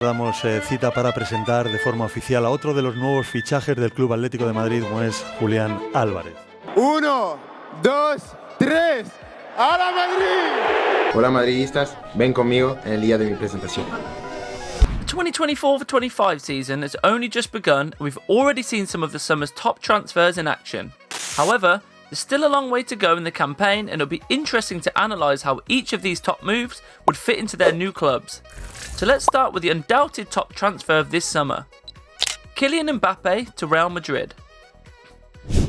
Damos cita para presentar de forma oficial a otro de los nuevos fichajes del Club Atlético de Madrid, como es Julian Alvarez. 1, 2, 3, ¡a la Madrid! Hola madridistas, ven conmigo en el día de mi presentación. The 2024-25 season has only just begun and we've already seen some of the summer's top transfers in action. However, there's still a long way to go in the campaign and it'll be interesting to analyse how each of these top moves would fit into their new clubs. So let's start with the undoubted top transfer of this summer. Kylian Mbappe to Real Madrid.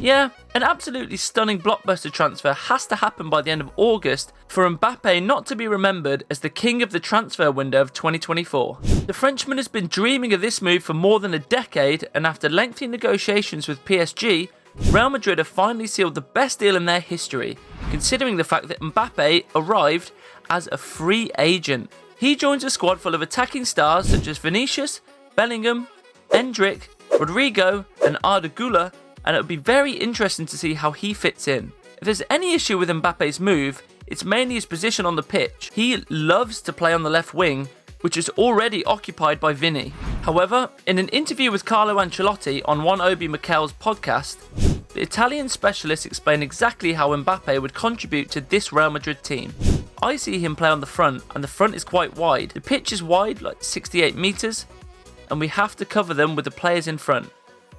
Yeah, an absolutely stunning blockbuster transfer has to happen by the end of August for Mbappe not to be remembered as the king of the transfer window of 2024. The Frenchman has been dreaming of this move for more than a decade, and after lengthy negotiations with PSG, Real Madrid have finally sealed the best deal in their history, considering the fact that Mbappe arrived as a free agent. He joins a squad full of attacking stars such as Vinicius, Bellingham, Endrick, Rodrigo and Arda Güler, and it would be very interesting to see how he fits in. If there's any issue with Mbappe's move, it's mainly his position on the pitch. He loves to play on the left wing, which is already occupied by Vini. However, in an interview with Carlo Ancelotti on One Obi Mikel's podcast, the Italian specialist explained exactly how Mbappe would contribute to this Real Madrid team. I see him play on the front, and the front is quite wide. The pitch is wide, like 68 metres, and we have to cover them with the players in front.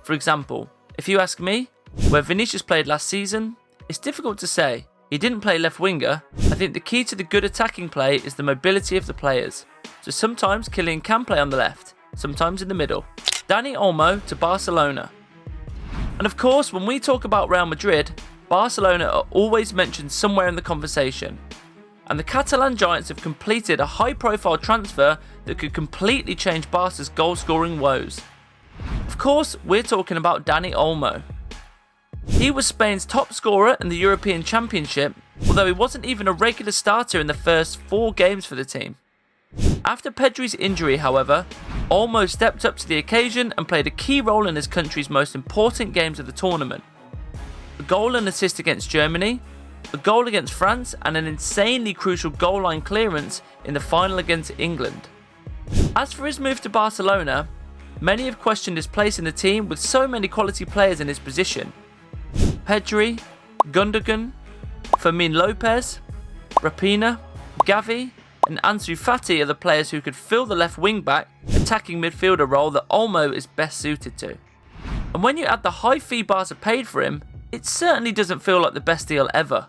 For example, if you ask me, where Vinicius played last season, it's difficult to say. He didn't play left winger. I think the key to the good attacking play is the mobility of the players. So sometimes Kylian can play on the left, sometimes in the middle. Dani Olmo to Barcelona. And of course, when we talk about Real Madrid, Barcelona are always mentioned somewhere in the conversation. And the Catalan Giants have completed a high-profile transfer that could completely change Barca's goal-scoring woes. Of course, we're talking about Dani Olmo. He was Spain's top scorer in the European Championship, although he wasn't even a regular starter in the first 4 games for the team. After Pedri's injury, however, Olmo stepped up to the occasion and played a key role in his country's most important games of the tournament. A goal and assist against Germany, a goal against France, and an insanely crucial goal line clearance in the final against England. As for his move to Barcelona, many have questioned his place in the team with so many quality players in his position. Pedri, Gundogan, Fermin Lopez, Raphinha, Gavi and Ansu Fati are the players who could fill the left wing-back, attacking midfielder role that Olmo is best suited to. And when you add the high fee Barca paid for him, it certainly doesn't feel like the best deal ever.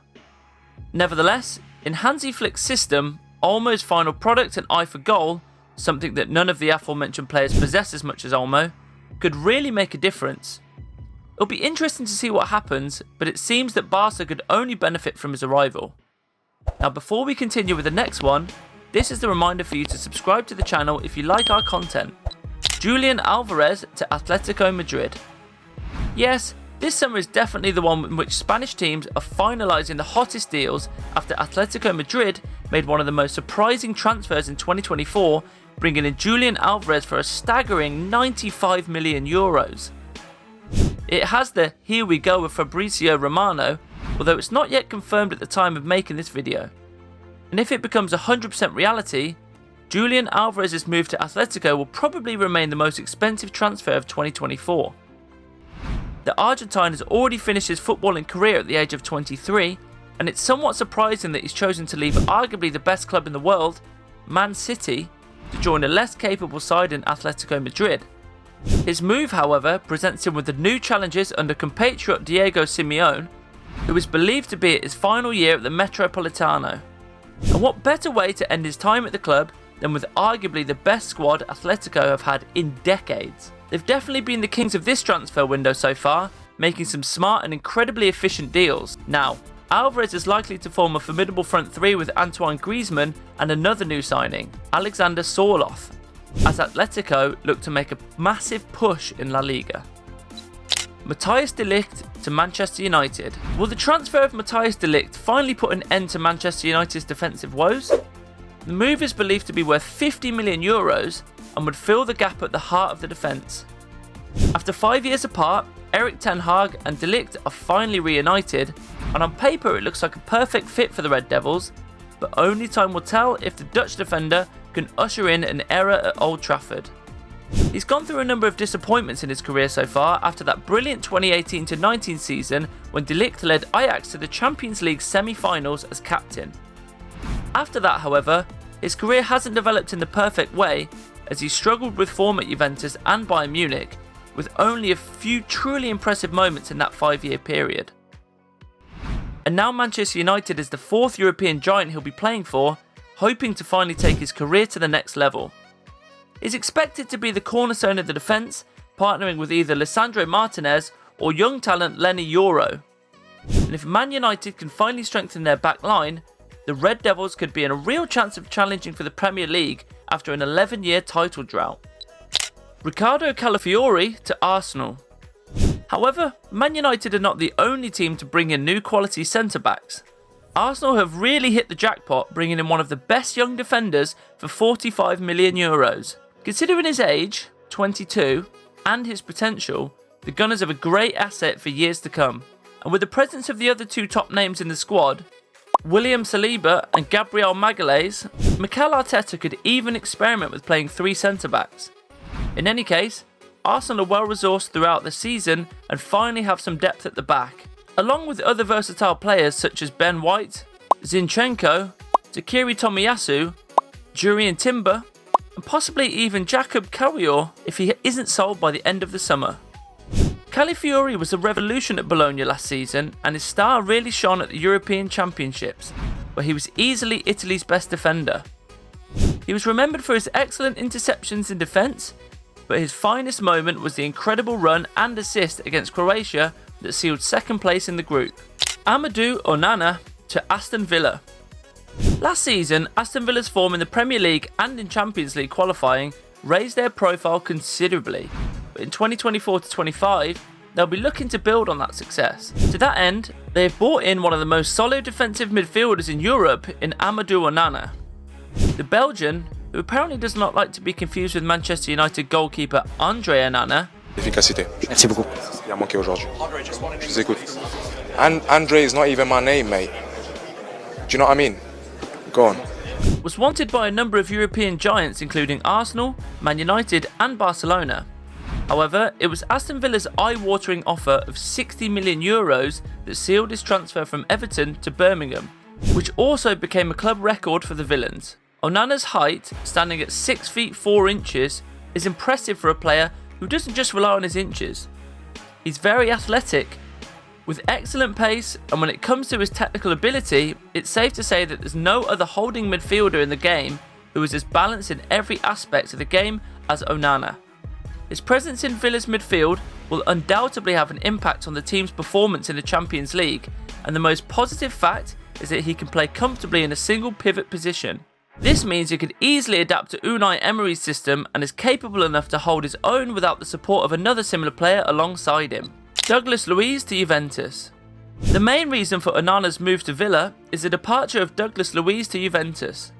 Nevertheless, in Hansi Flick's system, Olmo's final product and eye for goal, something that none of the aforementioned players possess as much as Olmo, could really make a difference. It'll be interesting to see what happens, but it seems that Barca could only benefit from his arrival. Now before we continue with the next one, this is the reminder for you to subscribe to the channel if you like our content. Julian Alvarez to Atletico Madrid. Yes, this summer is definitely the one in which Spanish teams are finalising the hottest deals after Atletico Madrid made one of the most surprising transfers in 2024, bringing in Julian Alvarez for a staggering €95 million. It has the "here we go" with Fabrizio Romano, although it's not yet confirmed at the time of making this video. And if it becomes 100% reality, Julian Alvarez's move to Atletico will probably remain the most expensive transfer of 2024. The Argentine has already finished his footballing career at the age of 23, and it's somewhat surprising that he's chosen to leave arguably the best club in the world, Man City, to join a less capable side in Atletico Madrid. His move, however, presents him with the new challenges under compatriot Diego Simeone, who is believed to be at his final year at the Metropolitano. And what better way to end his time at the club than with arguably the best squad Atletico have had in decades. They've definitely been the kings of this transfer window so far, making some smart and incredibly efficient deals. Now, Alvarez is likely to form a formidable front three with Antoine Griezmann and another new signing, Alexander Sørloth, as Atletico look to make a massive push in La Liga. Matthijs de Ligt to Manchester United. Will the transfer of Matthijs de Ligt finally put an end to Manchester United's defensive woes? The move is believed to be worth €50 million and would fill the gap at the heart of the defence. After 5 years apart, Erik ten Hag and de Ligt are finally reunited, and on paper it looks like a perfect fit for the Red Devils, but only time will tell if the Dutch defender can usher in an era at Old Trafford. He's gone through a number of disappointments in his career so far after that brilliant 2018-19 season when De Ligt led Ajax to the Champions League semi-finals as captain. After that, however, his career hasn't developed in the perfect way as he struggled with form at Juventus and Bayern Munich, with only a few truly impressive moments in that 5-year period. And now Manchester United is the 4th European giant he'll be playing for, hoping to finally take his career to the next level. He's expected to be the cornerstone of the defence, partnering with either Lisandro Martinez or young talent Lenny Yoro. And if Man United can finally strengthen their back line, the Red Devils could be in a real chance of challenging for the Premier League after an 11-year title drought. Riccardo Calafiori to Arsenal. However, Man United are not the only team to bring in new quality centre-backs. Arsenal have really hit the jackpot, bringing in one of the best young defenders for €45 million. Considering his age, 22, and his potential, the Gunners have a great asset for years to come. And with the presence of the other two top names in the squad, William Saliba and Gabriel Magalhaes, Mikel Arteta could even experiment with playing 3 centre-backs. In any case, Arsenal are well resourced throughout the season and finally have some depth at the back, along with other versatile players such as Ben White, Zinchenko, Takiri Tomiyasu, Jurrien Timber, and possibly even Jakub Kiwior if he isn't sold by the end of the summer. Calafiori was a revolution at Bologna last season, and his star really shone at the European Championships, where he was easily Italy's best defender. He was remembered for his excellent interceptions in defence, but his finest moment was the incredible run and assist against Croatia that sealed second place in the group. Amadou Onana to Aston Villa. Last season, Aston Villa's form in the Premier League and in Champions League qualifying raised their profile considerably, but in 2024-25, they'll be looking to build on that success. To that end, they have brought in one of the most solid defensive midfielders in Europe in Amadou Onana. The Belgian, who apparently does not like to be confused with Manchester United goalkeeper Andre Onana. Efficacité. Merci beaucoup. Il a manqué aujourd'hui. Je vous écoute. Andre is not even my name, mate. Do you know what I mean? Go on. Was wanted by a number of European giants including Arsenal, Man United and Barcelona. However, it was Aston Villa's eye-watering offer of €60 million that sealed his transfer from Everton to Birmingham, which also became a club record for the Villains. Onana's height, standing at 6 feet 4 inches, is impressive for a player who doesn't just rely on his inches. He's very athletic, with excellent pace, and when it comes to his technical ability, it's safe to say that there's no other holding midfielder in the game who is as balanced in every aspect of the game as Onana. His presence in Villa's midfield will undoubtedly have an impact on the team's performance in the Champions League, and the most positive fact is that he can play comfortably in a single pivot position. This means he could easily adapt to Unai Emery's system and is capable enough to hold his own without the support of another similar player alongside him. Douglas Luiz to Juventus. The main reason for Onana's move to Villa is the departure of Douglas Luiz to Juventus.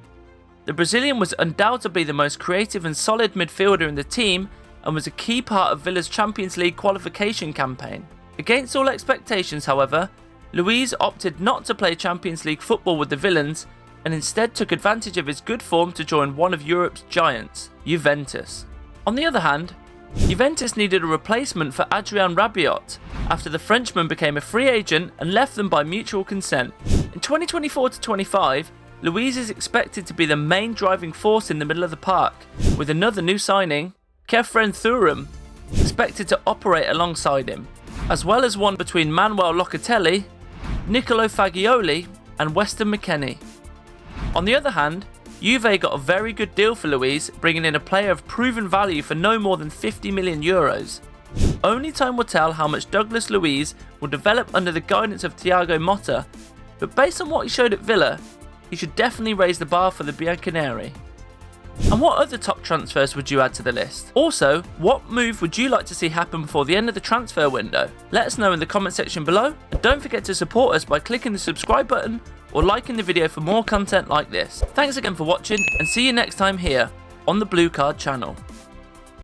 The Brazilian was undoubtedly the most creative and solid midfielder in the team and was a key part of Villa's Champions League qualification campaign. Against all expectations, however, Luiz opted not to play Champions League football with the Villains and instead took advantage of his good form to join one of Europe's giants, Juventus. On the other hand, Juventus needed a replacement for Adrien Rabiot after the Frenchman became a free agent and left them by mutual consent. In 2024-25, Luiz is expected to be the main driving force in the middle of the park, with another new signing, Kefren Thuram, expected to operate alongside him, as well as one between Manuel Locatelli, Nicolo Fagioli and Weston McKennie. On the other hand, Juve got a very good deal for Luiz, bringing in a player of proven value for no more than €50 million. Only time will tell how much Douglas Luiz will develop under the guidance of Thiago Motta, but based on what he showed at Villa, he should definitely raise the bar for the Bianconeri. And what other top transfers would you add to the list? Also, what move would you like to see happen before the end of the transfer window? Let us know in the comment section below, and don't forget to support us by clicking the subscribe button or liking the video for more content like this. Thanks again for watching, and see you next time here on the Blue Card channel.